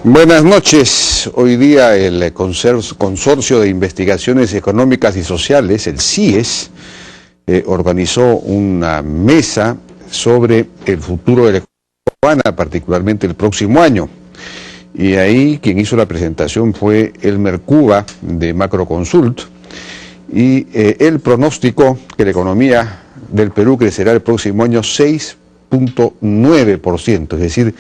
Buenas noches. Hoy día el Consorcio de Investigaciones Económicas y Sociales, el CIES, organizó una mesa sobre el futuro de la economía cubana, particularmente el próximo año. Y ahí quien hizo la presentación fue Elmer Cuba de Macroconsult, y él pronosticó que la economía del Perú crecerá el próximo año 6.9%, es decir,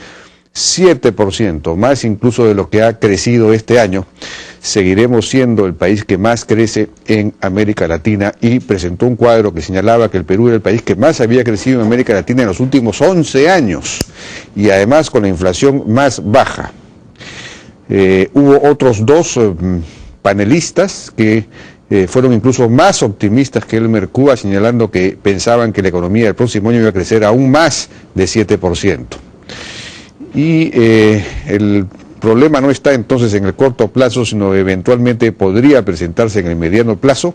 7%, más incluso de lo que ha crecido este año. Seguiremos siendo el país que más crece en América Latina, y presentó un cuadro que señalaba que el Perú era el país que más había crecido en América Latina en los últimos 11 años, y además con la inflación más baja. Hubo otros dos panelistas que fueron incluso más optimistas que Elmer Cuba, señalando que pensaban que la economía del próximo año iba a crecer aún más de 7%. Y el problema no está entonces en el corto plazo, sino eventualmente podría presentarse en el mediano plazo,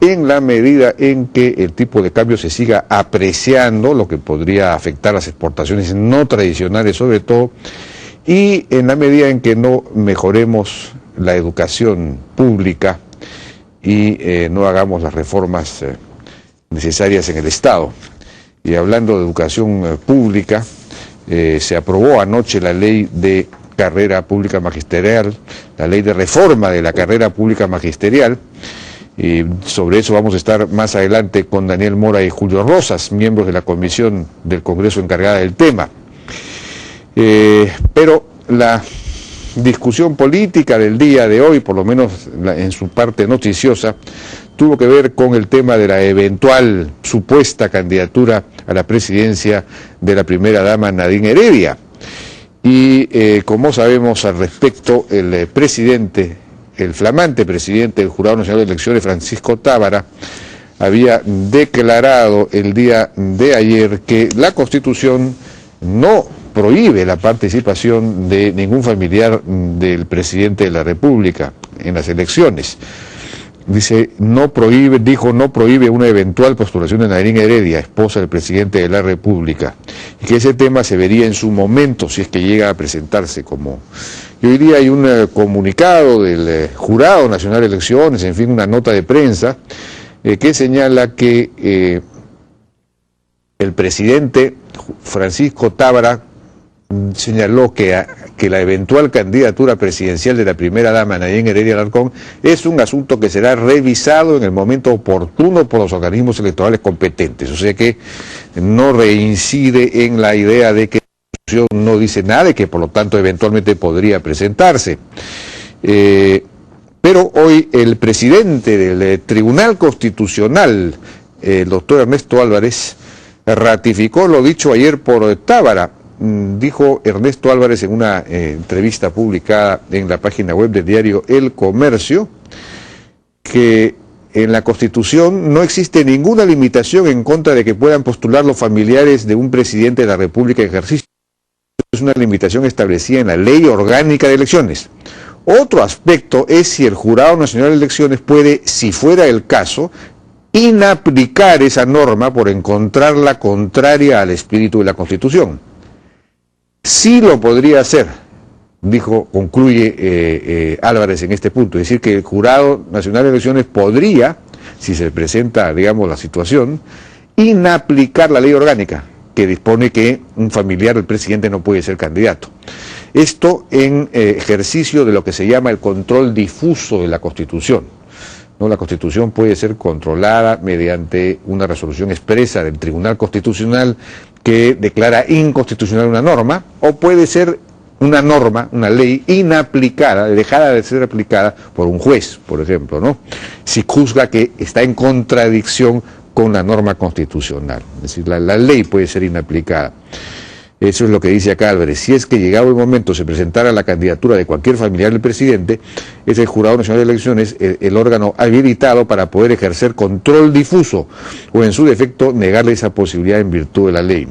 en la medida en que el tipo de cambio se siga apreciando, lo que podría afectar las exportaciones no tradicionales sobre todo, y en la medida en que no mejoremos la educación pública y no hagamos las reformas necesarias en el Estado. Y hablando de educación pública, se aprobó anoche la ley de carrera pública magisterial, la ley de reforma de la carrera pública magisterial, y sobre eso vamos a estar más adelante con Daniel Mora y Julio Rosas, miembros de la comisión del Congreso encargada del tema. Pero la discusión política del día de hoy, por lo menos en su parte noticiosa, tuvo que ver con el tema de la eventual supuesta candidatura a la presidencia de la primera dama Nadine Heredia. Y como sabemos al respecto, el flamante presidente del Jurado Nacional de Elecciones, Francisco Tábara, había declarado el día de ayer que la Constitución no prohíbe la participación de ningún familiar del presidente de la República en las elecciones. Dice, no prohíbe una eventual postulación de Nadine Heredia, esposa del presidente de la República, y que ese tema se vería en su momento si es que llega a presentarse como... Y hoy día hay un comunicado del Jurado Nacional de Elecciones, en fin, una nota de prensa, que señala que el presidente Francisco Tábara señaló que la eventual candidatura presidencial de la primera dama Nadine Heredia Alarcón es un asunto que será revisado en el momento oportuno por los organismos electorales competentes, o sea que no reincide en la idea de que la Constitución no dice nada y que por lo tanto eventualmente podría presentarse. Pero hoy el presidente del Tribunal Constitucional, el doctor Ernesto Álvarez, ratificó lo dicho ayer por Tábara. Dijo Ernesto Álvarez en una entrevista publicada en la página web del diario El Comercio que en la Constitución no existe ninguna limitación en contra de que puedan postular los familiares de un presidente de la República en ejercicio. Es una limitación establecida en la Ley Orgánica de Elecciones. Otro aspecto es si el Jurado Nacional de Elecciones puede, si fuera el caso, inaplicar esa norma por encontrarla contraria al espíritu de la Constitución. Sí lo podría hacer, concluye Álvarez en este punto, es decir, que el Jurado Nacional de Elecciones podría, si se presenta, digamos, la situación, inaplicar la ley orgánica que dispone que un familiar del presidente no puede ser candidato. Esto en ejercicio de lo que se llama el control difuso de la Constitución. ¿No? La Constitución puede ser controlada mediante una resolución expresa del Tribunal Constitucional que declara inconstitucional una norma, o puede ser una norma, una ley inaplicada, dejada de ser aplicada por un juez, por ejemplo, ¿no? Si juzga que está en contradicción con la norma constitucional. Es decir, la ley puede ser inaplicada. Eso es lo que dice acá Álvarez. Si es que llegado el momento se presentara la candidatura de cualquier familiar del presidente, es el Jurado Nacional de Elecciones el órgano habilitado para poder ejercer control difuso o en su defecto negarle esa posibilidad en virtud de la ley.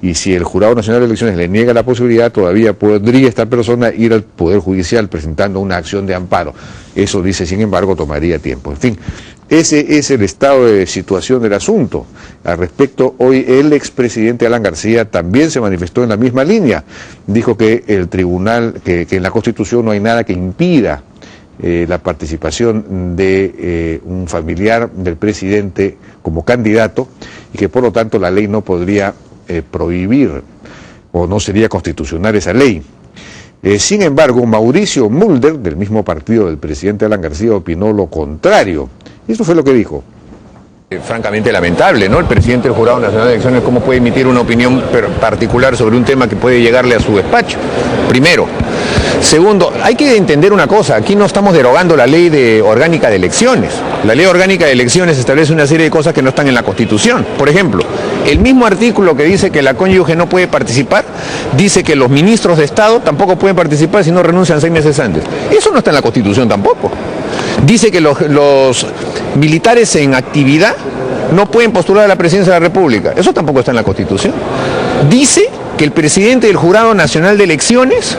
Y si el Jurado Nacional de Elecciones le niega la posibilidad, todavía podría esta persona ir al Poder Judicial presentando una acción de amparo. Eso, dice, sin embargo, tomaría tiempo. En fin, Ese es el estado de situación del asunto. Al respecto, hoy el expresidente Alan García también se manifestó en la misma línea. Dijo que el tribunal, que en la Constitución no hay nada que impida la participación de un familiar del presidente como candidato y que por lo tanto la ley no podría prohibir o no sería constitucional esa ley. Sin embargo, Mauricio Mulder, del mismo partido del presidente Alan García, opinó lo contrario. Y eso fue lo que dijo. Francamente lamentable, ¿no? El presidente del Jurado Nacional de Elecciones, ¿cómo puede emitir una opinión particular sobre un tema que puede llegarle a su despacho? Primero. Segundo, hay que entender una cosa, aquí no estamos derogando la ley orgánica de elecciones. La ley orgánica de elecciones establece una serie de cosas que no están en la Constitución. Por ejemplo, el mismo artículo que dice que la cónyuge no puede participar, dice que los ministros de Estado tampoco pueden participar si no renuncian 6 meses antes. Eso no está en la Constitución tampoco. Dice que los militares en actividad no pueden postular a la presidencia de la República. Eso tampoco está en la Constitución. Dice que el presidente del Jurado Nacional de Elecciones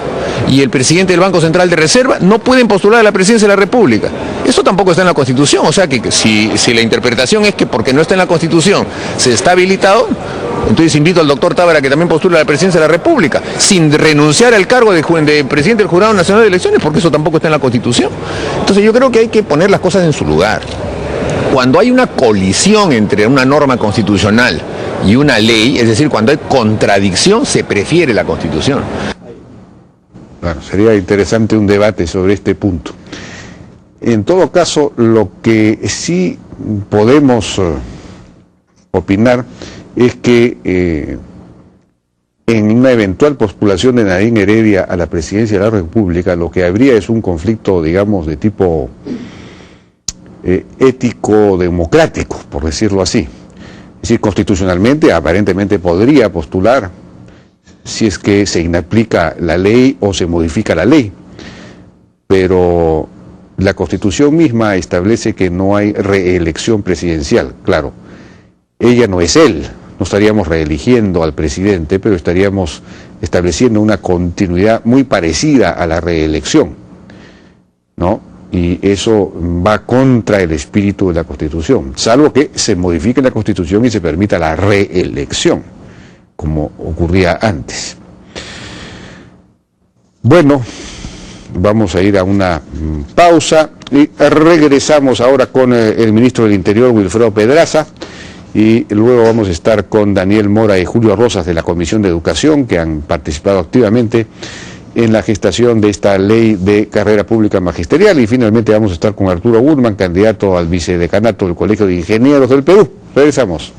y el presidente del Banco Central de Reserva no pueden postular a la presidencia de la República. Eso tampoco está en la Constitución. O sea que si la interpretación es que porque no está en la Constitución se está habilitado, entonces invito al doctor Tábara que también postule a la presidencia de la República, sin renunciar al cargo de presidente del Jurado Nacional de Elecciones, porque eso tampoco está en la Constitución. Entonces yo creo que hay que poner las cosas en su lugar. Cuando hay una colisión entre una norma constitucional y una ley, es decir, cuando hay contradicción, se prefiere la Constitución. Bueno, sería interesante un debate sobre este punto. En todo caso, lo que sí podemos opinar es que en una eventual postulación de Nadine Heredia a la presidencia de la República, lo que habría es un conflicto, digamos, de tipo ético-democrático, por decirlo así. Es decir, constitucionalmente, aparentemente podría postular si es que se inaplica la ley o se modifica la ley, pero la Constitución misma establece que no hay reelección presidencial. Claro, ella no es él, no estaríamos reeligiendo al presidente, pero estaríamos estableciendo una continuidad muy parecida a la reelección, ¿no? Y eso va contra el espíritu de la Constitución, salvo que se modifique la Constitución y se permita la reelección, como ocurría antes. Bueno, vamos a ir a una pausa y regresamos ahora con el ministro del Interior, Wilfredo Pedraza, y luego vamos a estar con Daniel Mora y Julio Rosas de la Comisión de Educación, que han participado activamente en la gestación de esta ley de carrera pública magisterial, y finalmente vamos a estar con Arturo Burman, candidato al vicedecanato del Colegio de Ingenieros del Perú. Regresamos.